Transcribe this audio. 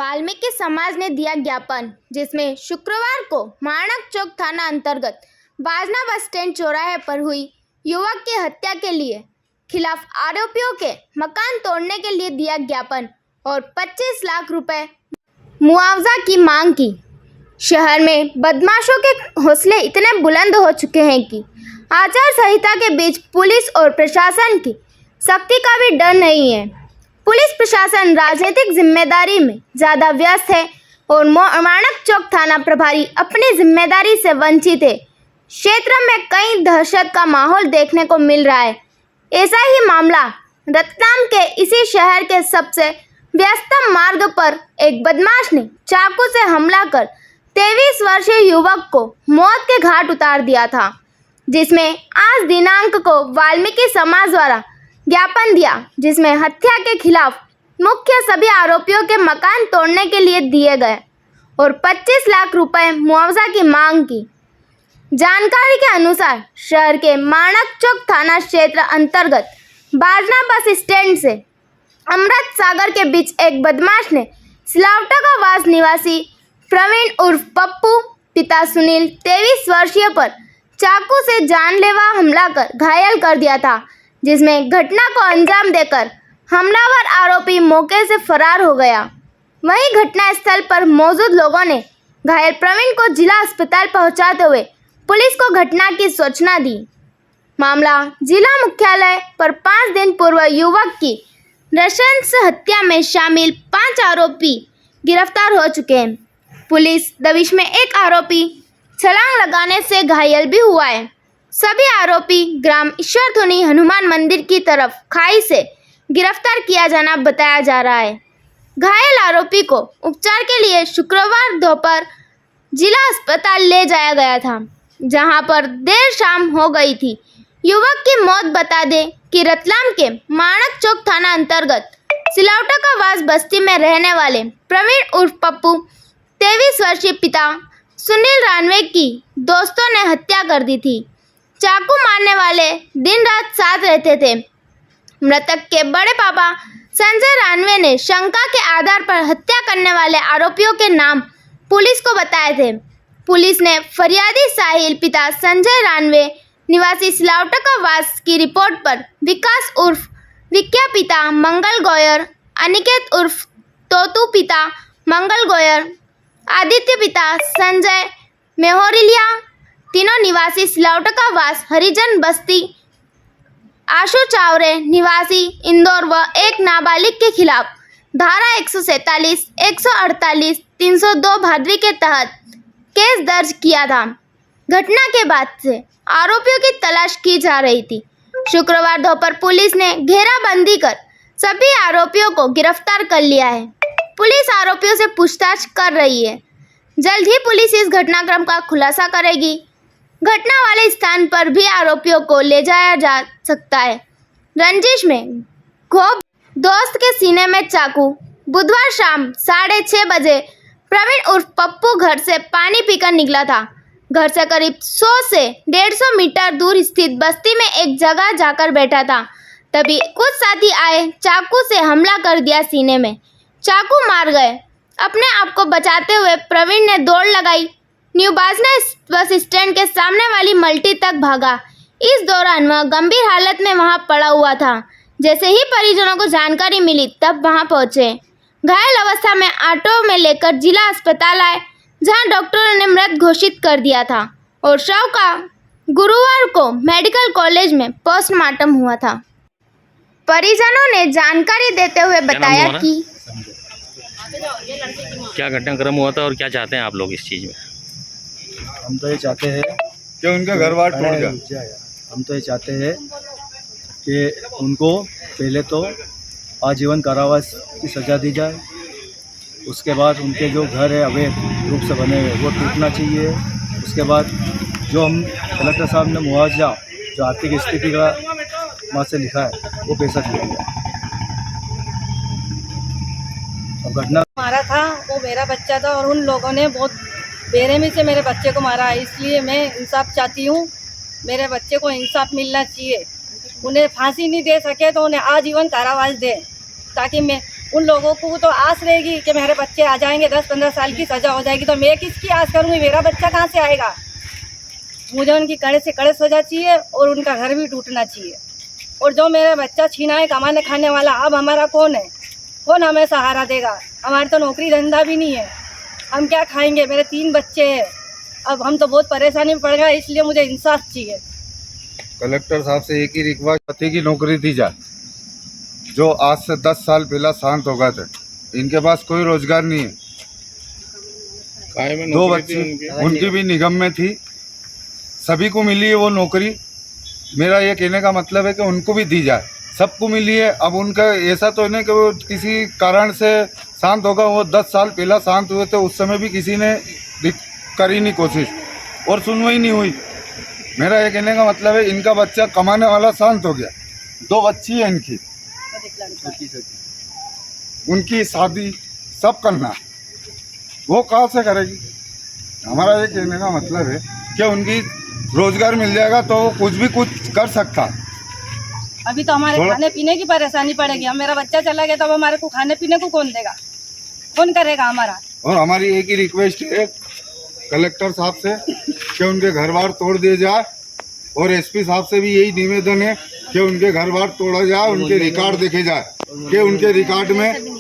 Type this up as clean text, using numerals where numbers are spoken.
वाल्मीकि समाज ने दिया ज्ञापन, जिसमें शुक्रवार को माणक चौक थाना अंतर्गत बाजना बस स्टैंड चौराहे पर हुई युवक की हत्या के लिए खिलाफ आरोपियों के मकान तोड़ने के लिए दिया ज्ञापन और 25 लाख रुपए मुआवजा की मांग की। शहर में बदमाशों के हौसले इतने बुलंद हो चुके हैं कि आचार संहिता के बीच पुलिस और प्रशासन की सख्ती का भी डर नहीं है। पुलिस प्रशासन राजनीतिक जिम्मेदारी में ज़्यादा व्यस्त है और माणक चौक थाना प्रभारी अपनी जिम्मेदारी से वंचित है। क्षेत्र में कई दहशत का माहौल देखने को मिल रहा है। ऐसा ही मामला रतलाम के इसी शहर के सबसे व्यस्तम मार्ग पर एक बदमाश ने चाकू से हमला कर 23 वर्षीय युवक को मौत के घाट उतार दिया था, जिसमें आज दिनांक को वाल्मीकि समाज द्वारा ज्ञापन दिया, जिसमें हत्या के खिलाफ मुख्य सभी आरोपियों के मकान तोड़ने के लिए दिए गए और 25 लाख रुपए मुआवजा की मांग की। जानकारी के अनुसार शहर के माणक चौक थाना क्षेत्र अंतर्गत बाजना बस स्टैंड से अमृत सागर के बीच एक बदमाश ने सिलावटा का वास निवासी प्रवीण उर्फ पप्पू पिता सुनील 23 वर्षीय पर चाकू से जानलेवा हमला कर घायल कर दिया था, जिसमें घटना को अंजाम देकर हमलावर आरोपी मौके से फरार हो गया। वहीं घटनास्थल पर मौजूद लोगों ने घायल प्रवीण को जिला अस्पताल पहुंचाते हुए पुलिस को घटना की सूचना दी। मामला जिला मुख्यालय पर 5 दिन पूर्व युवक की नृशंस हत्या में शामिल 5 आरोपी गिरफ्तार हो चुके हैं। पुलिस दबिश में एक आरोपी छलांग लगाने से घायल भी हुआ है। सभी आरोपी ग्राम ईश्वरधुनी हनुमान मंदिर की तरफ खाई से गिरफ्तार किया जाना बताया जा रहा है। घायल आरोपी को उपचार के लिए शुक्रवार दोपहर जिला अस्पताल ले जाया गया था, जहां पर देर शाम हो गई थी। युवक की मौत बता दें कि रतलाम के माणक चौक थाना अंतर्गत सिलावटा का वास बस्ती में रहने वाले प्रवीण उर्फ पप्पू 23 वर्षीय पिता सुनील रानवे की दोस्तों ने हत्या कर दी थी। चाकू मारने वाले दिन रात साथ रहते थे। मृतक के बड़े पापा संजय रानवे ने शंका के आधार पर हत्या करने वाले आरोपियों के नाम पुलिस को बताए थे। पुलिस ने फरियादी साहिल पिता संजय रानवे निवासी सिलावटा का वास की रिपोर्ट पर विकास उर्फ विक्या पिता मंगल गोयर, अनिकेत उर्फ तोतू पिता मंगल गोयर, आदित्य पिता संजय मेहोरिलिया, तीनों निवासी सिलावटा का वास हरिजन बस्ती, आशु चावरे निवासी इंदौर व एक नाबालिग के खिलाफ धारा 147, 148, 302 भादवी के तहत केस दर्ज किया था। घटना के बाद से आरोपियों की तलाश की जा रही थी। शुक्रवार दोपहर पुलिस ने घेराबंदी कर सभी आरोपियों को गिरफ्तार कर लिया है। पुलिस आरोपियों से पूछताछ कर रही है। जल्द ही पुलिस इस घटनाक्रम का खुलासा करेगी। घटना वाले स्थान पर भी आरोपियों को ले जाया जा सकता है। रंजिश में घोप दोस्त के सीने में चाकू। बुधवार शाम 6:30 बजे प्रवीण उर्फ पप्पू घर से पानी पीकर निकला था। घर से करीब 100 से 150 मीटर दूर स्थित बस्ती में एक जगह जाकर बैठा था। तभी कुछ साथी आए, चाकू से हमला कर दिया सीने में। चाकू मार गए। अपने आप को बचाते हुए प्रवीण ने दौड़ लगाई। न्यू बाजना बस स्टैंड के सामने वाली मल्टी तक भागा। इस दौरान वह गंभीर हालत में वहां पड़ा हुआ था। जैसे ही परिजनों को जानकारी मिली तब वहां पहुंचे। घायल अवस्था में ऑटो में लेकर जिला अस्पताल आए, जहां डॉक्टरों ने मृत घोषित कर दिया था और शव का गुरुवार को मेडिकल कॉलेज में पोस्टमार्टम हुआ था। परिजनों ने जानकारी देते हुए बताया कि क्या घटनाक्रम हुआ था और क्या चाहते हैं आप लोग इस चीज़ में? हम तो ये चाहते हैं कि उनका घर बार टूट गया। हम तो ये चाहते हैं कि उनको पहले तो आजीवन कारावास की सज़ा दी जाए। उसके बाद उनके जो घर है अवैध रूप से बने हुए वो टूटना चाहिए। उसके बाद जो हम कलेक्टर साहब ने मुआवजा जो आर्थिक स्थिति का वहाँ से लिखा है वो पैसा दिया जाए। अब घटना मारा था वो मेरा बच्चा था और उन लोगों ने बहुत बेरहमी से मेरे बच्चे को मारा है। इसलिए मैं इंसाफ चाहती हूँ। मेरे बच्चे को इंसाफ मिलना चाहिए। उन्हें फांसी नहीं दे सके तो उन्हें आजीवन कारावास दे, ताकि मैं उन लोगों को तो आस रहेगी कि मेरे बच्चे आ जाएंगे, 10-15 साल की सज़ा हो जाएगी, तो मैं किसकी आस करूँगी? मेरा बच्चा कहाँ से आएगा? मुझे उनकी कड़े से कड़े सज़ा चाहिए और उनका घर भी टूटना चाहिए। और जो मेरा बच्चा छीना है कमाने खाने वाला, अब हमारा कौन है? कौन हमें सहारा देगा? हमारे तो नौकरी धंधा भी नहीं है, हम क्या खाएंगे? मेरे 3 बच्चे हैं, अब हम तो बहुत परेशानी में पड़ गए, इसलिए मुझे इंसाफ चाहिए। कलेक्टर साहब से एक ही रिक्वेस्ट, पति की नौकरी दी जाए, जो आज से 10 साल पहला शांत हो गए थे। इनके पास कोई रोजगार नहीं है। 2 बच्ची उनकी भी निगम में थी, सभी को मिली है वो नौकरी। मेरा ये कहने का मतलब है कि उनको भी दी जाए, सबको मिली है। अब उनका ऐसा तो नहीं कि वो किसी कारण से शांत होगा, वो 10 साल पहला शांत हुए थे, उस समय भी किसी ने करी नहीं कोशिश और सुनवाई नहीं हुई। मेरा ये कहने का मतलब है इनका बच्चा कमाने वाला शांत हो गया, 2 बच्ची है इनकी, उनकी शादी सब करना, वो कहाँ से करेगी? हमारा ये कहने का मतलब है कि उनकी रोजगार मिल जाएगा तो वो कुछ कर सकता। अभी तो हमारे खाने पीने की परेशानी पड़ेगी। अब मेरा बच्चा चला गया तो अब हमारे को खाने पीने को कौन देगा? कौन करेगा हमारा? और हमारी एक ही रिक्वेस्ट है कलेक्टर साहब से कि उनके घर बार तोड़ दिए जाए, और एसपी साहब से भी यही निवेदन है कि उनके घर बार तोड़ा जाए, उनके रिकॉर्ड देखे जाए कि उनके रिकॉर्ड में